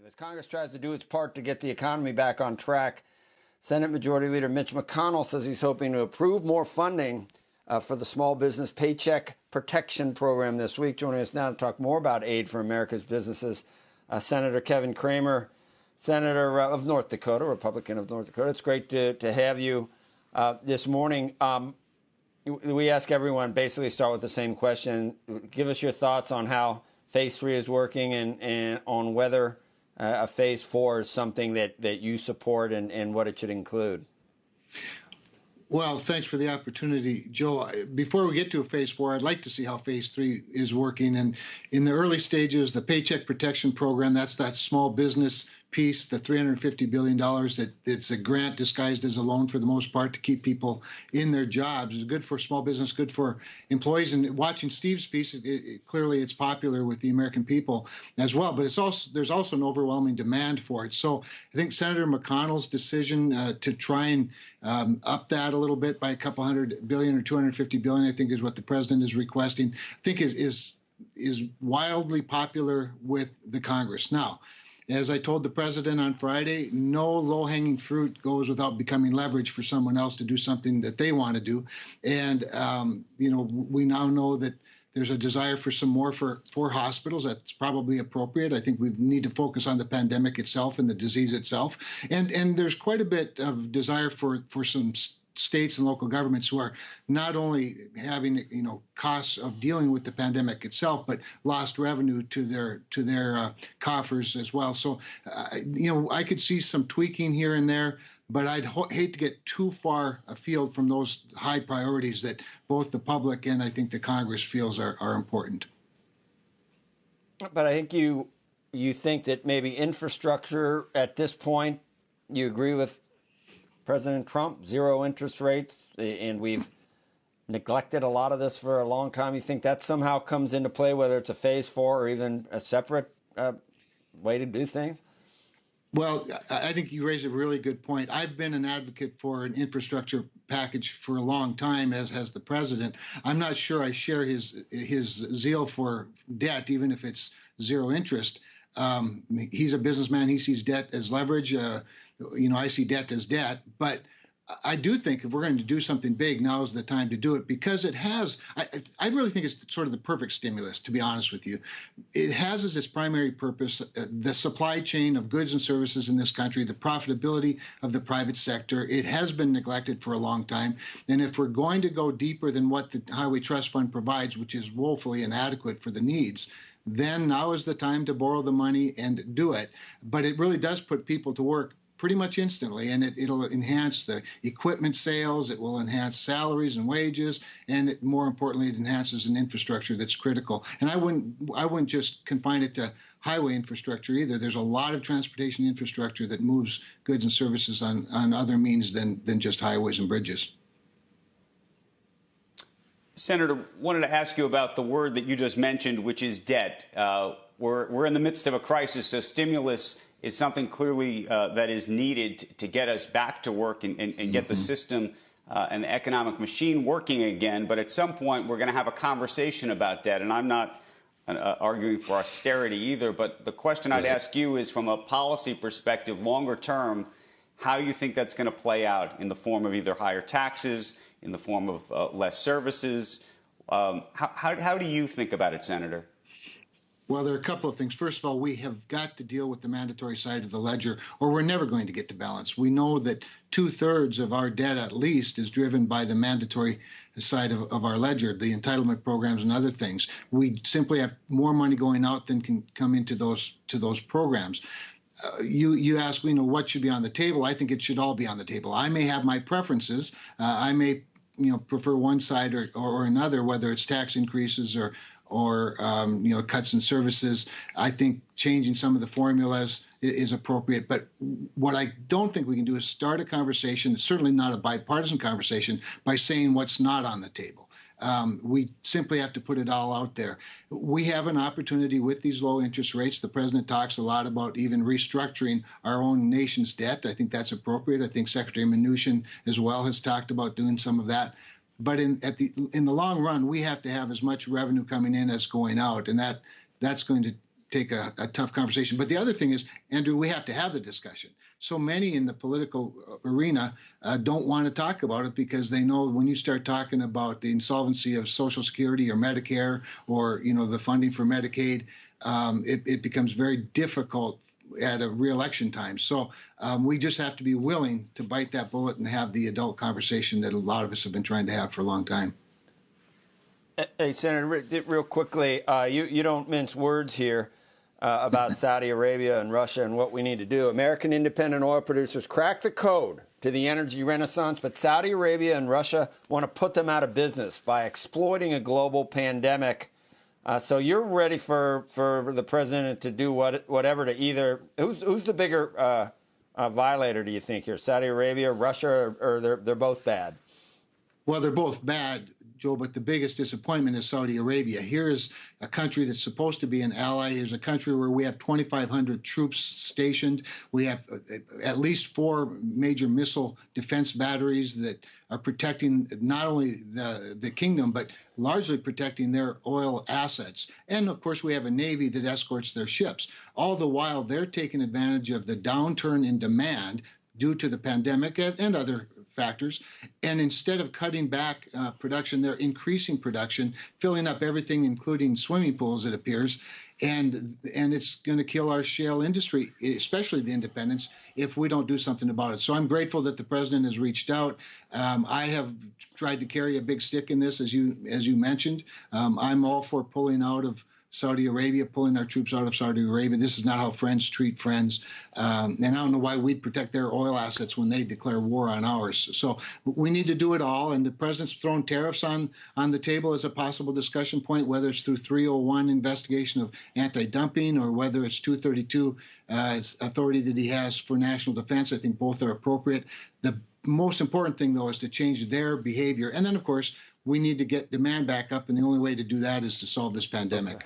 As Congress tries to do its part to get the economy back on track, Senate Majority Leader Mitch McConnell says he's hoping to approve more funding for the Small Business Paycheck Protection Program this week. Joining us now to talk more about aid for America's businesses, Senator Kevin Cramer, Senator of North Dakota, Republican of North Dakota. It's great to have you this morning. We ask everyone basically start with the same question. Give us your thoughts on how Phase 3 is working and on whether a Phase 4 is something that you support and what it should include. Well, thanks for the opportunity, Joe. Before we get to a Phase 4, I'd like to see how Phase 3 is working. And in the early stages, the Paycheck Protection Program, that's that small business piece, the $350 billion that it's a grant disguised as a loan for the most part to keep people in their jobs. It's good for small business, good for employees. And watching Steve's piece, clearly it's popular with the American people as well. But there's also an overwhelming demand for it. So I think Senator McConnell's decision to try and up that a little bit by a couple $100 billion or $250 billion, I think is what the president is requesting, I think is wildly popular with the Congress. Now, as I told the president on Friday, no low-hanging fruit goes without becoming leverage for someone else to do something that they want to do. And, we now know that there's a desire for some more for hospitals. That's probably appropriate. I think we need to focus on the pandemic itself and the disease itself. And there's quite a bit of desire for some states and local governments who are not only having costs of dealing with the pandemic itself, but lost revenue to their coffers as well. So I could see some tweaking here and there, but I'd hate to get too far afield from those high priorities that both the public and I think the Congress feels are important. But I think you think that maybe infrastructure at this point, you agree with President Trump, zero interest rates, and we've neglected a lot of this for a long time. You think that somehow comes into play, whether it's a Phase 4 or even a separate way to do things? Well, I think you raise a really good point. I've been an advocate for an infrastructure package for a long time, as has the president. I'm not sure I share his zeal for debt, even if it's zero interest. He's a businessman. He sees debt as leverage. I see debt as debt. But I do think if we're going to do something big, now is the time to do it, because it has, I really think it's sort of the perfect stimulus, to be honest with you. It has as its primary purpose the supply chain of goods and services in this country, the profitability of the private sector. It has been neglected for a long time. And if we're going to go deeper than what the Highway Trust Fund provides, which is woefully inadequate for the needs, then now is the time to borrow the money and do it. But it really does put people to work pretty much instantly, and it'll enhance the equipment sales, it will enhance salaries and wages, and more importantly, it enhances an infrastructure that's critical. And I wouldn't just confine it to highway infrastructure either. There's a lot of transportation infrastructure that moves goods and services on other means than just highways and bridges. Senator, wanted to ask you about the word that you just mentioned, which is debt. We're in the midst of a crisis, so stimulus is something clearly that is needed to get us back to work and get the system and the economic machine working again. But at some point, we're going to have a conversation about debt. And I'm not arguing for austerity either. But the question I'd ask you is, from a policy perspective, longer term, how you think that's going to play out in the form of either higher taxes, in the form of less services. How do you think about it, Senator? Well, there are a couple of things. First of all, we have got to deal with the mandatory side of the ledger, or we're never going to get to balance. We know that 2/3 of our debt, at least, is driven by the mandatory side of our ledger, the entitlement programs and other things. We simply have more money going out than can come into those programs. You ask, what should be on the table? I think it should all be on the table. I may have my preferences. I may, prefer one side or another, whether it's tax increases or cuts in services. I think changing some of the formulas is appropriate. But what I don't think we can do is start a conversation, certainly not a bipartisan conversation, by saying what's not on the table. We simply have to put it all out there. We have an opportunity with these low interest rates. The president talks a lot about even restructuring our own nation's debt. I think that's appropriate. I think Secretary Mnuchin as well has talked about doing some of that. But in the long run, we have to have as much revenue coming in as going out, and that's going to take a tough conversation. But the other thing is, Andrew, we have to have the discussion. So many in the political arena don't want to talk about it because they know when you start talking about the insolvency of Social Security or Medicare or, the funding for Medicaid, it becomes very difficult at a re-election time. So we just have to be willing to bite that bullet and have the adult conversation that a lot of us have been trying to have for a long time. Hey, Senator, real quickly, you don't mince words here about Saudi Arabia and Russia and what we need to do. American independent oil producers cracked the code to the energy renaissance, but Saudi Arabia and Russia want to put them out of business by exploiting a global pandemic. So you're ready for the president to do whatever to either who's the bigger violator, do you think here? Saudi Arabia, Russia, or they're both bad? Well, they're both bad, Joe, but the biggest disappointment is Saudi Arabia. Here is a country that's supposed to be an ally. Here's a country where we have 2,500 troops stationed. We have at least 4 major missile defense batteries that are protecting not only the kingdom, but largely protecting their oil assets. And, of course, we have a Navy that escorts their ships. All the while, they're taking advantage of the downturn in demand due to the pandemic and other factors. And instead of cutting back production, they're increasing production, filling up everything, including swimming pools, it appears. And it's going to kill our shale industry, especially the independents, if we don't do something about it. So I'm grateful that the president has reached out. I have tried to carry a big stick in this, as you mentioned. I'm all for pulling out of Saudi Arabia, pulling our troops out of Saudi Arabia. This is not how friends treat friends. And I don't know why we'd protect their oil assets when they declare war on ours. So we need to do it all. And the president's thrown tariffs on the table as a possible discussion point, whether it's through 301 investigation of anti-dumping or whether it's 232 authority that he has for national defense. I think both are appropriate. The most important thing, though, is to change their behavior. And then, of course, we need to get demand back up. And the only way to do that is to solve this pandemic. Okay.